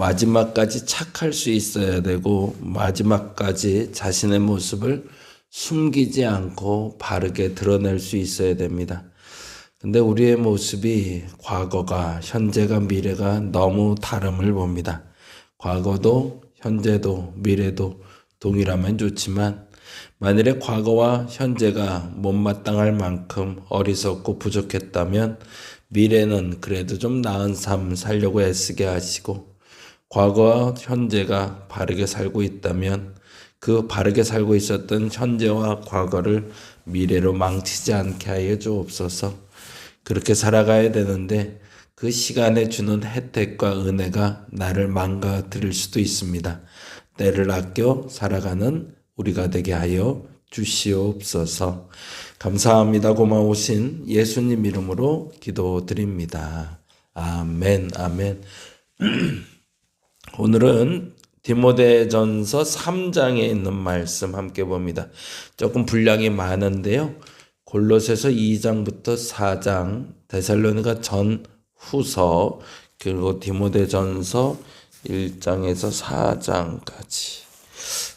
마지막까지 착할 수 있어야 되고 마지막까지 자신의 모습을 숨기지 않고 바르게 드러낼 수 있어야 됩니다. 근데 우리의 모습이 과거가, 현재가, 미래가 너무 다름을 봅니다. 과거도 현재도 미래도 동일하면 좋지만 만일에 과거와 현재가 못마땅할 만큼 어리석고 부족했다면 미래는 그래도 좀 나은 삶 살려고 애쓰게 하시고, 과거와 현재가 바르게 살고 있다면 그 바르게 살고 있었던 현재와 과거를 미래로 망치지 않게 하여 주옵소서. 그렇게 살아가야 되는데 그 시간에 주는 혜택과 은혜가 나를 망가뜨릴 수도 있습니다. 때를 아껴 살아가는 우리가 되게 하여 주시옵소서. 감사합니다. 고마우신 예수님 이름으로 기도드립니다. 아멘, 아멘. 오늘은 디모데전서 3장에 있는 말씀 함께 봅니다. 조금 분량이 많은데요. 골로새서 2장부터 4장, 데살로니가 전후서, 그리고 디모데전서 1장에서 4장까지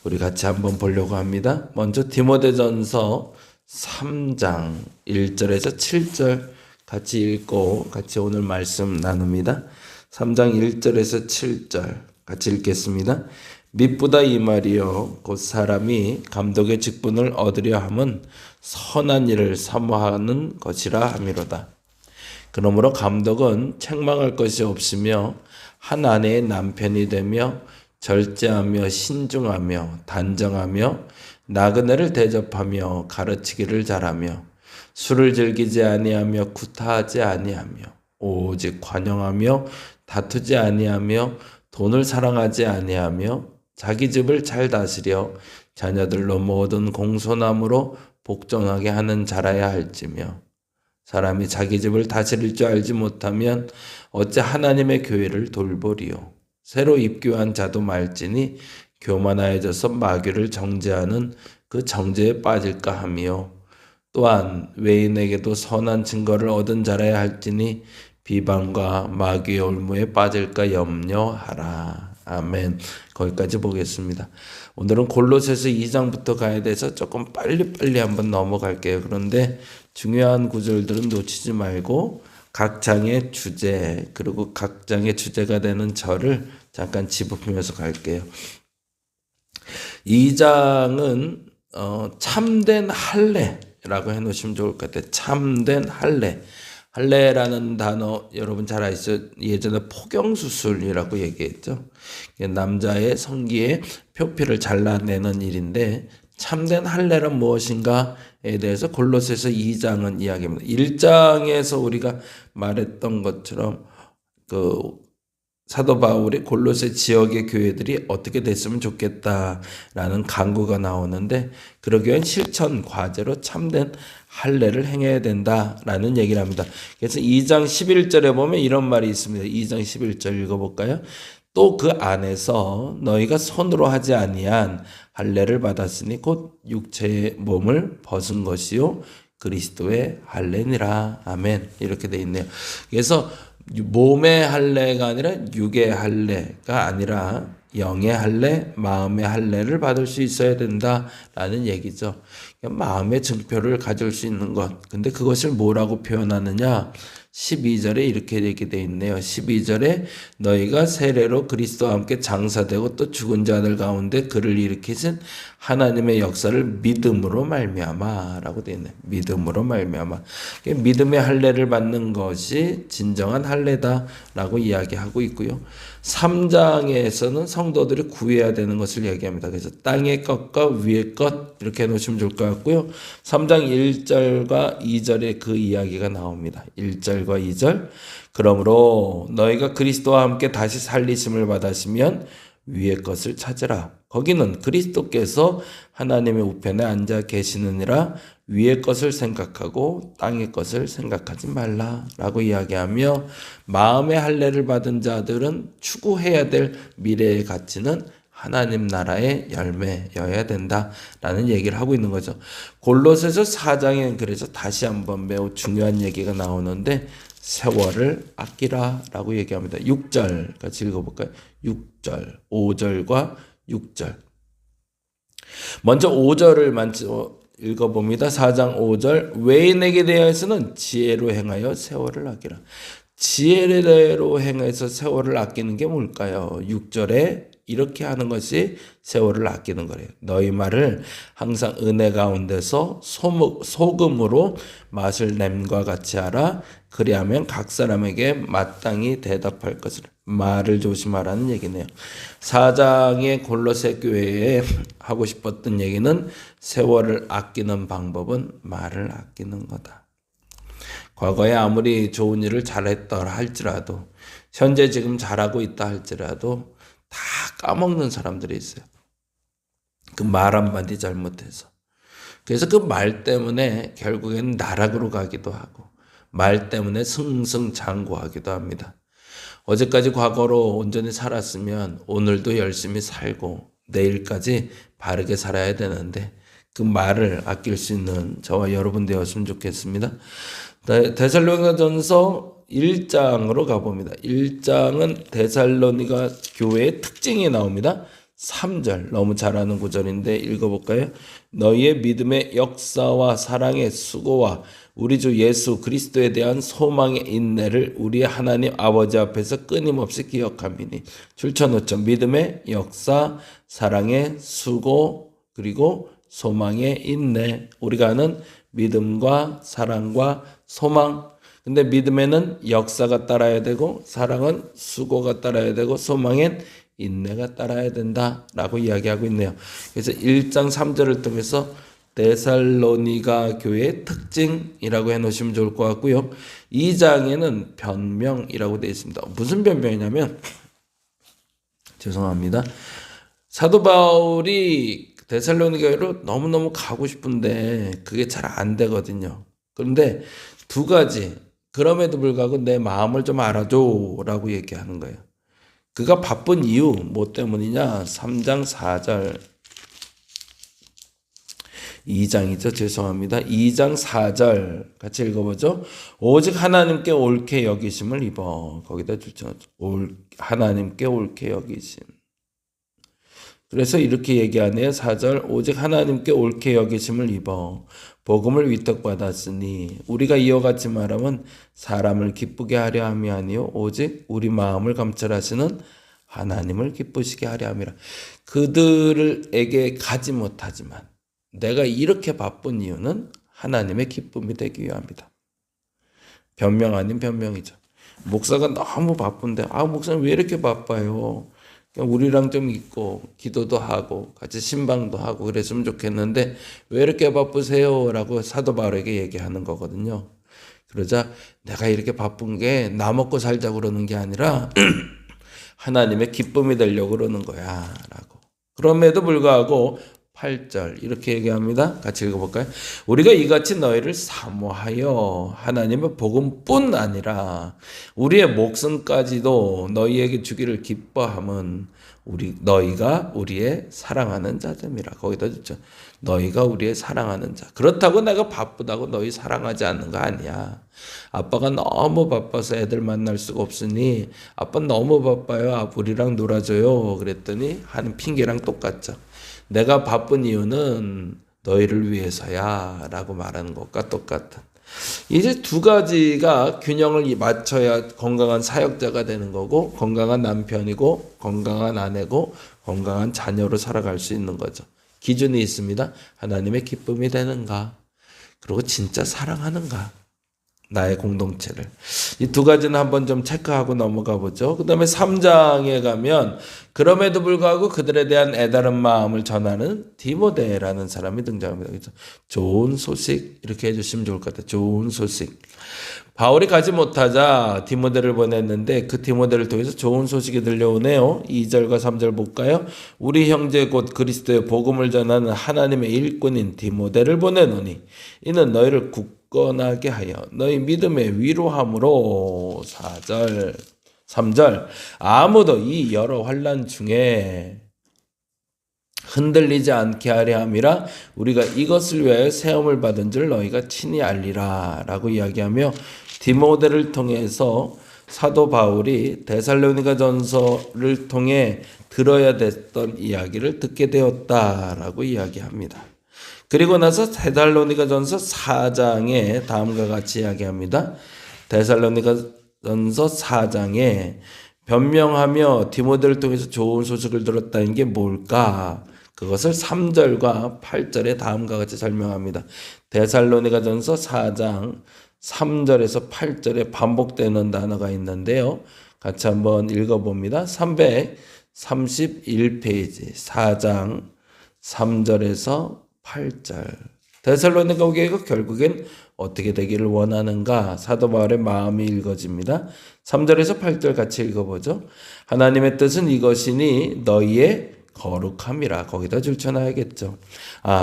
우리 같이 한번 보려고 합니다. 먼저 디모데전서 3장 1절에서 7절 같이 읽고 같이 오늘 말씀 나눕니다. 3장 1절에서 7절 같이 읽겠습니다. mit보다 이 말이요 곧 사람이 감독의 직분을 얻으려 함은 선한 일을 사모하는 것이라 함이로다. 그러므로 감독은 책망할 것이 없으며 한 아내의 남편이 되며 절제하며 신중하며 단정하며 나그네를 대접하며 가르치기를 잘하며 술을 즐기지 아니하며 구타하지 아니하며 오직 관용하며 다투지 아니하며 돈을 사랑하지 아니하며 자기 집을 잘 다스려 자녀들로 모든 공손함으로 복종하게 하는 자라야 할지며, 사람이 자기 집을 다스릴 줄 알지 못하면 어찌 하나님의 교회를 돌보리요. 새로 입교한 자도 말지니 교만하여져서 마귀를 정죄하는 그 정죄에 빠질까 하며, 또한 외인에게도 선한 증거를 얻은 자라야 할지니 비방과 마귀의 올무에 빠질까 염려하라. 아멘. 거기까지 보겠습니다. 오늘은 골로새서 2장부터 가야 돼서 조금 빨리빨리 한번 넘어갈게요. 그런데 중요한 구절들은 놓치지 말고 각 장의 주제, 그리고 각 장의 주제가 되는 절을 잠깐 짚으면서 갈게요. 2장은 참된 할례라고 해놓으시면 좋을 것 같아요. 참된 할례. 할례라는 단어 여러분 잘 아시죠? 예전에 포경수술이라고 얘기했죠. 남자의 성기에 표피를 잘라내는 일인데 참된 할례란 무엇인가에 대해서 골로새서 2장은 이야기합니다. 1장에서 우리가 말했던 것처럼 사도 바울이 골로새 지역의 교회들이 어떻게 됐으면 좋겠다라는 간구가 나오는데, 그러기 위한 실천 과제로 참된 할례를 행해야 된다라는 얘기를 합니다. 그래서 2장 11절에 보면 이런 말이 있습니다. 2장 11절 읽어볼까요? 또 그 안에서 너희가 손으로 하지 아니한 할례를 받았으니 곧 육체의 몸을 벗은 것이요 그리스도의 할례니라. 아멘. 이렇게 돼 있네요. 그래서 몸의 할례가 아니라 육의 할례가 아니라 영의 할례, 마음의 할례를 받을 수 있어야 된다라는 얘기죠. 마음의 증표를 가질 수 있는 것. 근데 그것을 뭐라고 표현하느냐? 12절에 이렇게 얘기되어 있네요. 12절에 너희가 세례로 그리스도와 함께 장사되고 또 죽은 자들 가운데 그를 일으키신 하나님의 역사를 믿음으로 말미암아라고 되어 있네요. 믿음으로 말미암아. 믿음의 할례를 받는 것이 진정한 할례다라고 이야기하고 있고요. 3장에서는 성도들이 구해야 되는 것을 얘기합니다. 그래서 땅의 것과 위의 것 이렇게 해놓으시면 좋을 것 같고요. 3장 1절과 2절에 그 이야기가 나옵니다. 1절과 2절. 그러므로 너희가 그리스도와 함께 다시 살리심을 받았으면 위의 것을 찾으라. 거기는 그리스도께서 하나님의 우편에 앉아 계시느니라. 위의 것을 생각하고 땅의 것을 생각하지 말라라고 이야기하며, 마음의 할례를 받은 자들은 추구해야 될 미래의 가치는 하나님 나라의 열매여야 된다라는 얘기를 하고 있는 거죠. 골로새서 4장엔 그래서 다시 한번 매우 중요한 얘기가 나오는데 세월을 아끼라라고 얘기합니다. 6절 같이 읽어볼까요? 6절, 5절과 6절. 먼저 5절을 읽어봅니다. 4장 5절. 외인에게 대하여서는 지혜로 행하여 세월을 아끼라. 지혜대로 행해서 세월을 아끼는 게 뭘까요? 6절에 이렇게 하는 것이 세월을 아끼는 거래요. 너희 말을 항상 은혜 가운데서 소금으로 맛을 냄과 같이 하라. 그리하면 각 사람에게 마땅히 대답할 것을. 말을 조심하라는 얘기네요. 4장의 골로새 교회에 하고 싶었던 얘기는 세월을 아끼는 방법은 말을 아끼는 거다. 과거에 아무리 좋은 일을 잘했더라 할지라도, 현재 지금 잘하고 있다 할지라도 다 까먹는 사람들이 있어요. 그 말 한마디 잘못해서. 그래서 그 말 때문에 결국에는 나락으로 가기도 하고, 말 때문에 승승장구하기도 합니다. 어제까지 과거로 온전히 살았으면 오늘도 열심히 살고 내일까지 바르게 살아야 되는데, 그 말을 아낄 수 있는 저와 여러분 되었으면 좋겠습니다. 데살로니가전서 1장으로 가봅니다. 1장은 데살로니가 교회의 특징이 나옵니다. 3절 너무 잘 아는 구절인데 읽어볼까요? 너희의 믿음의 역사와 사랑의 수고와 우리 주 예수 그리스도에 대한 소망의 인내를 우리 하나님 아버지 앞에서 끊임없이 기억함이니. 출처노처 믿음의 역사, 사랑의 수고, 그리고 소망의 인내. 우리가 아는 믿음과 사랑과 소망. 근데 믿음에는 역사가 따라야 되고, 사랑은 수고가 따라야 되고, 소망엔 인내가 따라야 된다라고 이야기하고 있네요. 그래서 1장 3절을 통해서 데살로니가 교회의 특징이라고 해놓으시면 좋을 것 같고요. 2장에는 변명이라고 되어 있습니다. 무슨 변명이냐면, 죄송합니다. 사도 바울이 데살로니가로 너무너무 가고 싶은데 그게 잘 안 되거든요. 그런데 두 가지, 그럼에도 불구하고 내 마음을 좀 알아줘 라고 얘기하는 거예요. 그가 바쁜 이유 뭐 때문이냐? 3장 4절, 2장이죠. 죄송합니다. 2장 4절 같이 읽어보죠. 오직 하나님께 옳게 여기심을 입어. 거기다 주죠. 하나님께 옳게 여기심. 그래서 이렇게 얘기하네요. 4절. 오직 하나님께 옳게 여기심을 입어 복음을 위탁받았으니 우리가 이와 같이 말하면 사람을 기쁘게 하려 함이 아니요 오직 우리 마음을 감찰하시는 하나님을 기쁘시게 하려 함이라. 그들에게 가지 못하지만 내가 이렇게 바쁜 이유는 하나님의 기쁨이 되기 위함이다. 변명 아닌 변명이죠. 목사가 너무 바쁜데 목사님 왜 이렇게 바빠요? 우리랑 좀 있고 기도도 하고 같이 신방도 하고 그랬으면 좋겠는데 왜 이렇게 바쁘세요? 라고 사도 바울에게 얘기하는 거거든요. 그러자 내가 이렇게 바쁜 게 나 먹고 살자고 그러는 게 아니라 하나님의 기쁨이 되려고 그러는 거야 라고. 그럼에도 불구하고 8절 이렇게 얘기합니다. 같이 읽어볼까요? 우리가 이같이 너희를 사모하여 하나님의 복음뿐 아니라 우리의 목숨까지도 너희에게 주기를 기뻐함은 너희가 우리의 사랑하는 자됨이라. 거기다 줬죠. 너희가 우리의 사랑하는 자. 그렇다고 내가 바쁘다고 너희 사랑하지 않는 거 아니야. 아빠가 너무 바빠서 애들 만날 수가 없으니 아빠 너무 바빠요. 우리랑 놀아줘요. 그랬더니 하는 핑계랑 똑같죠. 내가 바쁜 이유는 너희를 위해서야 라고 말하는 것과 똑같은. 이제 두 가지가 균형을 맞춰야 건강한 사역자가 되는 거고, 건강한 남편이고, 건강한 아내고, 건강한 자녀로 살아갈 수 있는 거죠. 기준이 있습니다. 하나님의 기쁨이 되는가, 그리고 진짜 사랑하는가, 나의 공동체를. 이 두 가지는 한번 좀 체크하고 넘어가 보죠. 그 다음에 3장에 가면 그럼에도 불구하고 그들에 대한 애다른 마음을 전하는 디모데라는 사람이 등장합니다. 그래서 좋은 소식 이렇게 해주시면 좋을 것 같아요. 좋은 소식. 바울이 가지 못하자 디모데를 보냈는데 그 디모데를 통해서 좋은 소식이 들려오네요. 2절과 3절 볼까요? 우리 형제 곧 그리스도의 복음을 전하는 하나님의 일꾼인 디모데를 보내노니 이는 너희를 굳건하게 하여 너희 믿음의 위로함으로 4절 3절 아무도 이 여러 환난 중에 흔들리지 않게 하려 함이라 우리가 이것을 위하여 세움을 받은 줄 너희가 친히 알리라 라고 이야기하며 디모데를 통해서 사도 바울이 데살로니가 전서를 통해 들어야 됐던 이야기를 듣게 되었다라고 이야기합니다. 그리고 나서 데살로니가 전서 4장에 다음과 같이 이야기합니다. 데살로니가 전서 4장에 변명하며 디모데를 통해서 좋은 소식을 들었다는 게 뭘까? 그것을 3절과 8절에 다음과 같이 설명합니다. 데살로니가 전서 4장 3절에서 8절에 반복되는 단어가 있는데요. 같이 한번 읽어봅니다. 331페이지 4장 3절에서 8절. 데살로니가 교회가 결국엔 어떻게 되기를 원하는가? 사도 바울의 마음이 읽어집니다. 3절에서 8절 같이 읽어보죠. 하나님의 뜻은 이것이니 너희의 거룩함이라. 거기다 줄쳐놔야겠죠.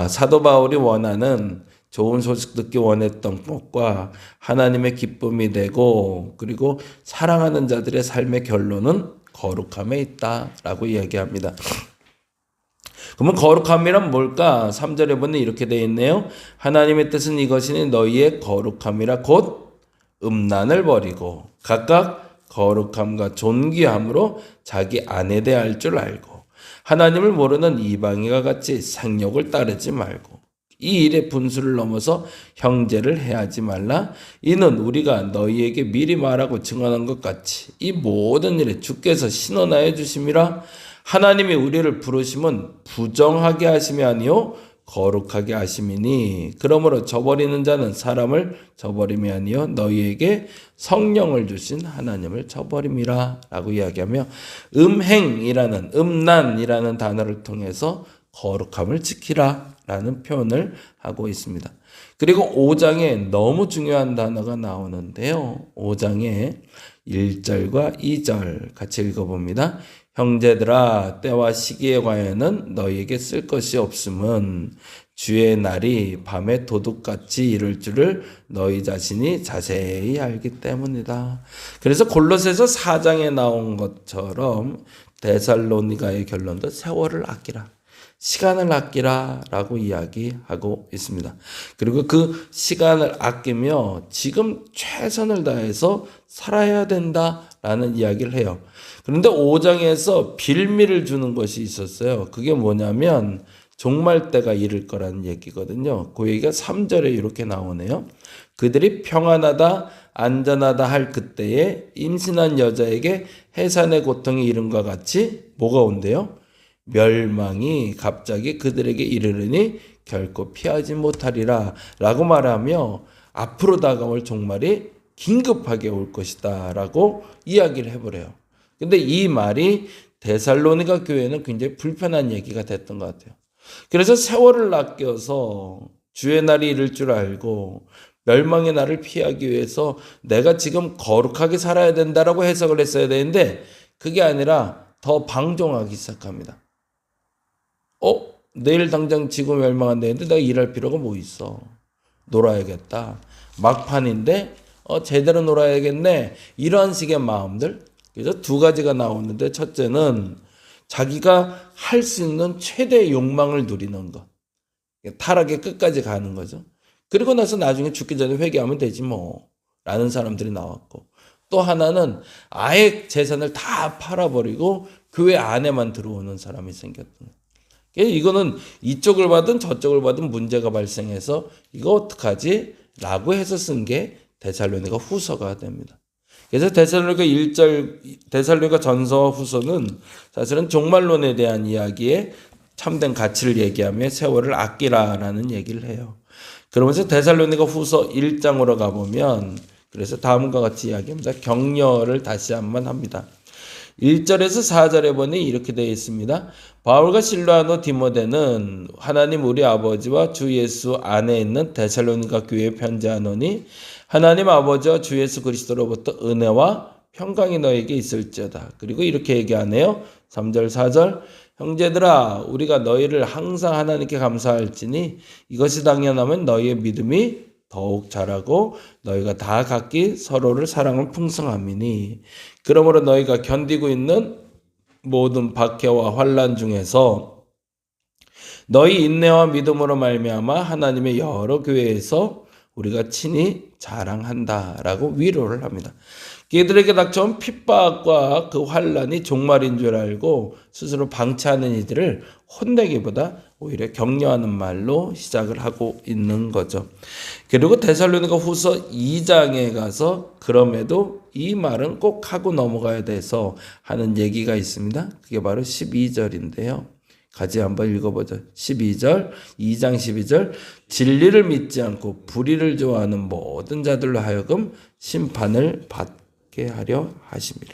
사도 바울이 원하는 좋은 소식 듣기 원했던 것과 하나님의 기쁨이 되고 그리고 사랑하는 자들의 삶의 결론은 거룩함에 있다라고 이야기합니다. 그러면 거룩함이란 뭘까? 3절에 보면 이렇게 되어 있네요. 하나님의 뜻은 이것이니 너희의 거룩함이라 곧 음란을 버리고 각각 거룩함과 존귀함으로 자기 아내 대할 줄 알고 하나님을 모르는 이방인과 같이 생욕을 따르지 말고 이 일의 분수를 넘어서 형제를 해하지 말라. 이는 우리가 너희에게 미리 말하고 증언한 것 같이 이 모든 일에 주께서 신원하여 주심이라. 하나님이 우리를 부르심은 부정하게 하심이 아니요 거룩하게 하심이니 그러므로 저버리는 자는 사람을 저버림이 아니요 너희에게 성령을 주신 하나님을 저버림이라 라고 이야기하며 음란이라는 단어를 통해서 거룩함을 지키라 라는 표현을 하고 있습니다. 그리고 5장에 너무 중요한 단어가 나오는데요. 5장에 1절과 2절 같이 읽어봅니다. 형제들아 때와 시기에 관하여는 너희에게 쓸 것이 없음은 주의 날이 밤에 도둑같이 이를 줄을 너희 자신이 자세히 알기 때문이다. 그래서 골로새서 4장에 나온 것처럼 데살로니가의 결론도 세월을 아끼라. 시간을 아끼라 라고 이야기하고 있습니다. 그리고 그 시간을 아끼며 지금 최선을 다해서 살아야 된다라는 이야기를 해요. 그런데 5장에서 빌미를 주는 것이 있었어요. 그게 뭐냐면 종말 때가 이를 거라는 얘기거든요. 그 얘기가 3절에 이렇게 나오네요. 그들이 평안하다 안전하다 할 그때에 임신한 여자에게 해산의 고통이 이름과 같이 뭐가 온대요? 멸망이 갑자기 그들에게 이르르니 결코 피하지 못하리라 라고 말하며 앞으로 다가올 종말이 긴급하게 올 것이다 라고 이야기를 해버려요. 근데 이 말이 데살로니가 교회는 굉장히 불편한 얘기가 됐던 것 같아요. 그래서 세월을 아껴서 주의 날이 이를 줄 알고 멸망의 날을 피하기 위해서 내가 지금 거룩하게 살아야 된다라고 해석을 했어야 되는데 그게 아니라 더 방종하기 시작합니다. 내일 당장 지구 멸망한다는데 내가 일할 필요가 뭐 있어. 놀아야겠다. 막판인데 제대로 놀아야겠네. 이런 식의 마음들. 그래서 두 가지가 나오는데 첫째는 자기가 할 수 있는 최대의 욕망을 누리는 것. 타락의 끝까지 가는 거죠. 그리고 나서 나중에 죽기 전에 회개하면 되지 뭐. 라는 사람들이 나왔고. 또 하나는 아예 재산을 다 팔아버리고 교회 안에만 들어오는 사람이 생겼던 거예요. 이거는 이쪽을 받든 저쪽을 받든 문제가 발생해서 이거 어떡하지? 라고 해서 쓴 게 데살로니가 후서가 됩니다. 그래서 데살로니가 전서 후서는 사실은 종말론에 대한 이야기에 참된 가치를 얘기하며 세월을 아끼라라는 얘기를 해요. 그러면서 데살로니가 후서 1장으로 가보면 그래서 다음과 같이 이야기합니다. 격려를 다시 한번 합니다. 1절에서 4절에 보니 이렇게 되어 있습니다. 바울과 실라노 디모데는 하나님 우리 아버지와 주 예수 안에 있는 데살로니가 교회에 편지하노니 하나님 아버지와 주 예수 그리스도로부터 은혜와 평강이 너에게 있을지어다. 그리고 이렇게 얘기하네요. 3절 4절 형제들아 우리가 너희를 항상 하나님께 감사할지니 이것이 당연하면 너희의 믿음이 더욱 자라고 너희가 다 각기 서로를 사랑을 풍성함이니 그러므로 너희가 견디고 있는 모든 박해와 환난 중에서 너희 인내와 믿음으로 말미암아 하나님의 여러 교회에서 우리가 친히 자랑한다라고 위로를 합니다. 그들에게 닥쳐온 핍박과 그 환란이 종말인 줄 알고 스스로 방치하는 이들을 혼내기보다 오히려 격려하는 말로 시작을 하고 있는 거죠. 그리고 데살로니가 후서 2장에 가서 그럼에도 이 말은 꼭 하고 넘어가야 돼서 하는 얘기가 있습니다. 그게 바로 12절인데요. 같이 한번 읽어보죠. 12절, 2장 12절. 진리를 믿지 않고 불의를 좋아하는 모든 자들로 하여금 심판을 받게 하려 하심이라.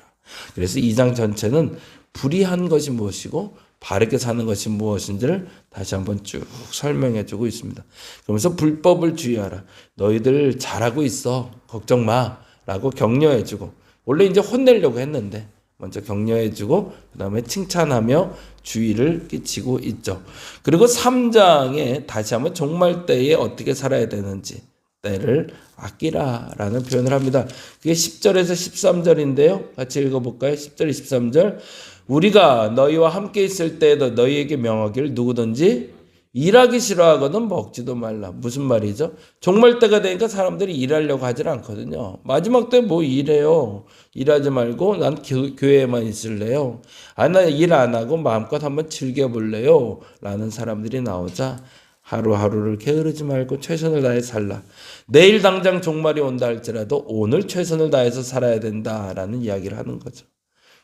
그래서 2장 전체는 불의한 것이 무엇이고 바르게 사는 것이 무엇인지를 다시 한번 쭉 설명해 주고 있습니다. 그러면서 불법을 주의하라. 너희들 잘하고 있어. 걱정 마. 라고 격려해 주고, 원래 이제 혼내려고 했는데 먼저 격려해 주고 그 다음에 칭찬하며 주의를 끼치고 있죠. 그리고 3장에 다시 한번 종말 때에 어떻게 살아야 되는지, 때를 아끼라라는 표현을 합니다. 그게 10절에서 13절인데요. 같이 읽어볼까요? 10절, 13절. 우리가 너희와 함께 있을 때에도 너희에게 명하기를 누구든지 일하기 싫어하거든 먹지도 말라. 무슨 말이죠? 종말 때가 되니까 사람들이 일하려고 하질 않거든요. 마지막 때 뭐 일해요? 일하지 말고 난 교회에만 있을래요. 나 일 안 하고 마음껏 한번 즐겨볼래요. 라는 사람들이 나오자 하루하루를 게으르지 말고 최선을 다해 살라. 내일 당장 종말이 온다 할지라도 오늘 최선을 다해서 살아야 된다라는 이야기를 하는 거죠.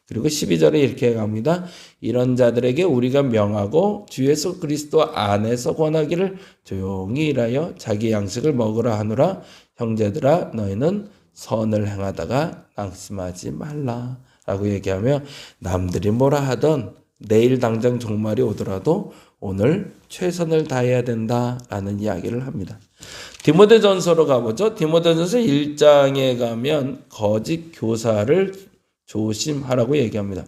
그리고 12절에 이렇게 갑니다. 이런 자들에게 우리가 명하고 주 예수 그리스도 안에서 권하기를 조용히 일하여 자기 양식을 먹으라 하노라. 형제들아 너희는 선을 행하다가 낙심하지 말라 라고 얘기하며, 남들이 뭐라 하던 내일 당장 종말이 오더라도 오늘 최선을 다해야 된다라는 이야기를 합니다. 디모데전서로 가보죠. 디모데전서 1장에 가면 거짓 교사를 조심하라고 얘기합니다.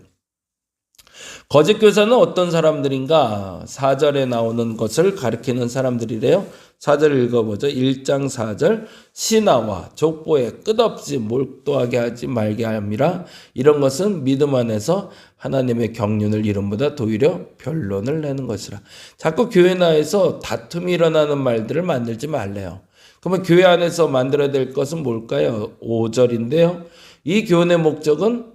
거짓 교사는 어떤 사람들인가? 4절에 나오는 것을 가리키는 사람들이래요. 4절 읽어보죠. 1장 4절. 신하와 족보에 끝없이 몰두하게 하지 말게 함이라. 이런 것은 믿음 안에서 하나님의 경륜을 이름보다 도리어 변론을 내는 것이라. 자꾸 교회 내에서 다툼이 일어나는 말들을 만들지 말래요. 그러면 교회 안에서 만들어야 될 것은 뭘까요? 5절인데요. 이 교훈의 목적은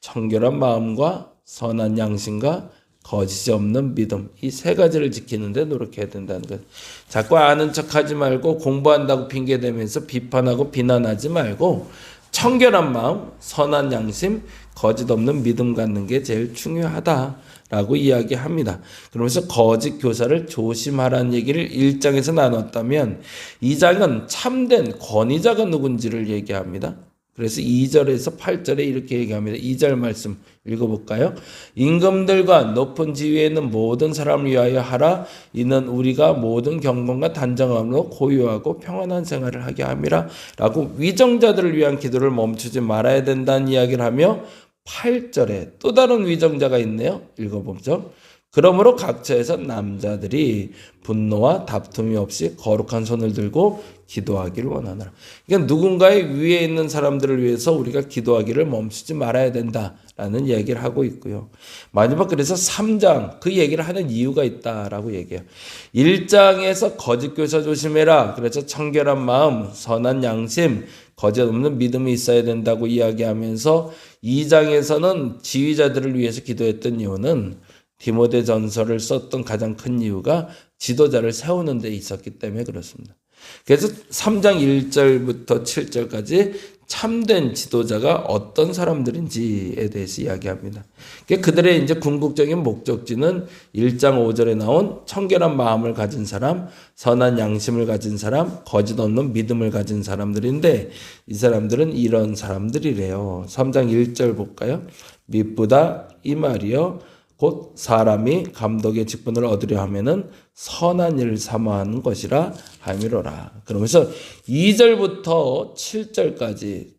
청결한 마음과 선한 양심과 거짓이 없는 믿음, 이 세 가지를 지키는 데 노력해야 된다는 것. 자꾸 아는 척하지 말고 공부한다고 핑계대면서 비판하고 비난하지 말고 청결한 마음, 선한 양심, 거짓 없는 믿음 갖는 게 제일 중요하다라고 이야기합니다. 그러면서 거짓 교사를 조심하라는 얘기를 1장에서 나눴다면 2장은 참된 권위자가 누군지를 얘기합니다. 그래서 2절에서 8절에 이렇게 얘기합니다. 2절 말씀 읽어볼까요? 임금들과 높은 지위에 있는 모든 사람을 위하여 하라. 이는 우리가 모든 경건과 단정함으로 고요하고 평안한 생활을 하게 함이라. 라고 위정자들을 위한 기도를 멈추지 말아야 된다는 이야기를 하며 8절에 또 다른 위정자가 있네요. 읽어보죠. 그러므로 각처에서 남자들이 분노와 다툼이 없이 거룩한 손을 들고 기도하기를 원하노라. 그러니까 누군가의 위에 있는 사람들을 위해서 우리가 기도하기를 멈추지 말아야 된다라는 얘기를 하고 있고요. 마지막 그래서 3장 그 얘기를 하는 이유가 있다라고 얘기해요. 1장에서 거짓 교사 조심해라. 그래서 청결한 마음, 선한 양심, 거짓 없는 믿음이 있어야 된다고 이야기하면서 2장에서는 지휘자들을 위해서 기도했던 이유는 디모데전서를 썼던 가장 큰 이유가 지도자를 세우는 데 있었기 때문에 그렇습니다. 그래서 3장 1절부터 7절까지 참된 지도자가 어떤 사람들인지에 대해서 이야기합니다. 그들의 이제 궁극적인 목적지는 1장 5절에 나온 청결한 마음을 가진 사람, 선한 양심을 가진 사람, 거짓 없는 믿음을 가진 사람들인데 이 사람들은 이런 사람들이래요. 3장 1절 볼까요? 미쁘다 이 말이요. 곧 사람이 감독의 직분을 얻으려 하면은 선한 일을 삼아하는 것이라 함이로라. 그러면서 2절부터 7절까지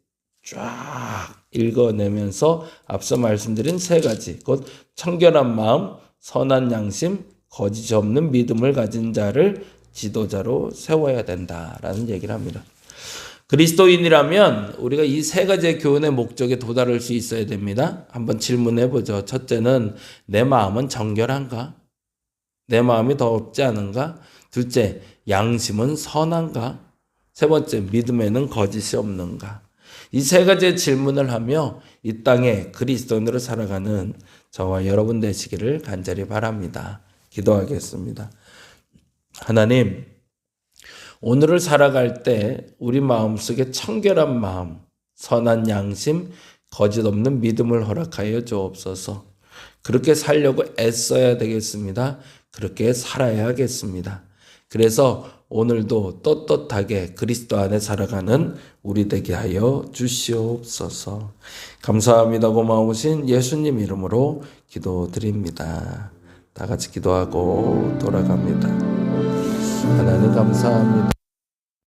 쫙 읽어내면서 앞서 말씀드린 세 가지, 곧 청결한 마음, 선한 양심, 거짓이 없는 믿음을 가진 자를 지도자로 세워야 된다라는 얘기를 합니다. 그리스도인이라면 우리가 이 세 가지의 교훈의 목적에 도달할 수 있어야 됩니다. 한번 질문해 보죠. 첫째는 내 마음은 정결한가? 내 마음이 더럽지 않은가? 둘째, 양심은 선한가? 세 번째, 믿음에는 거짓이 없는가? 이 세 가지의 질문을 하며 이 땅에 그리스도인으로 살아가는 저와 여러분 되시기를 간절히 바랍니다. 기도하겠습니다. 하나님, 오늘을 살아갈 때 우리 마음속에 청결한 마음, 선한 양심, 거짓 없는 믿음을 허락하여 주옵소서. 그렇게 살려고 애써야 되겠습니다. 그렇게 살아야겠습니다. 그래서 오늘도 떳떳하게 그리스도 안에 살아가는 우리 되게 하여 주시옵소서. 감사합니다. 고마우신 예수님 이름으로 기도드립니다. 다 같이 기도하고 돌아갑니다. 하나님 감사합니다.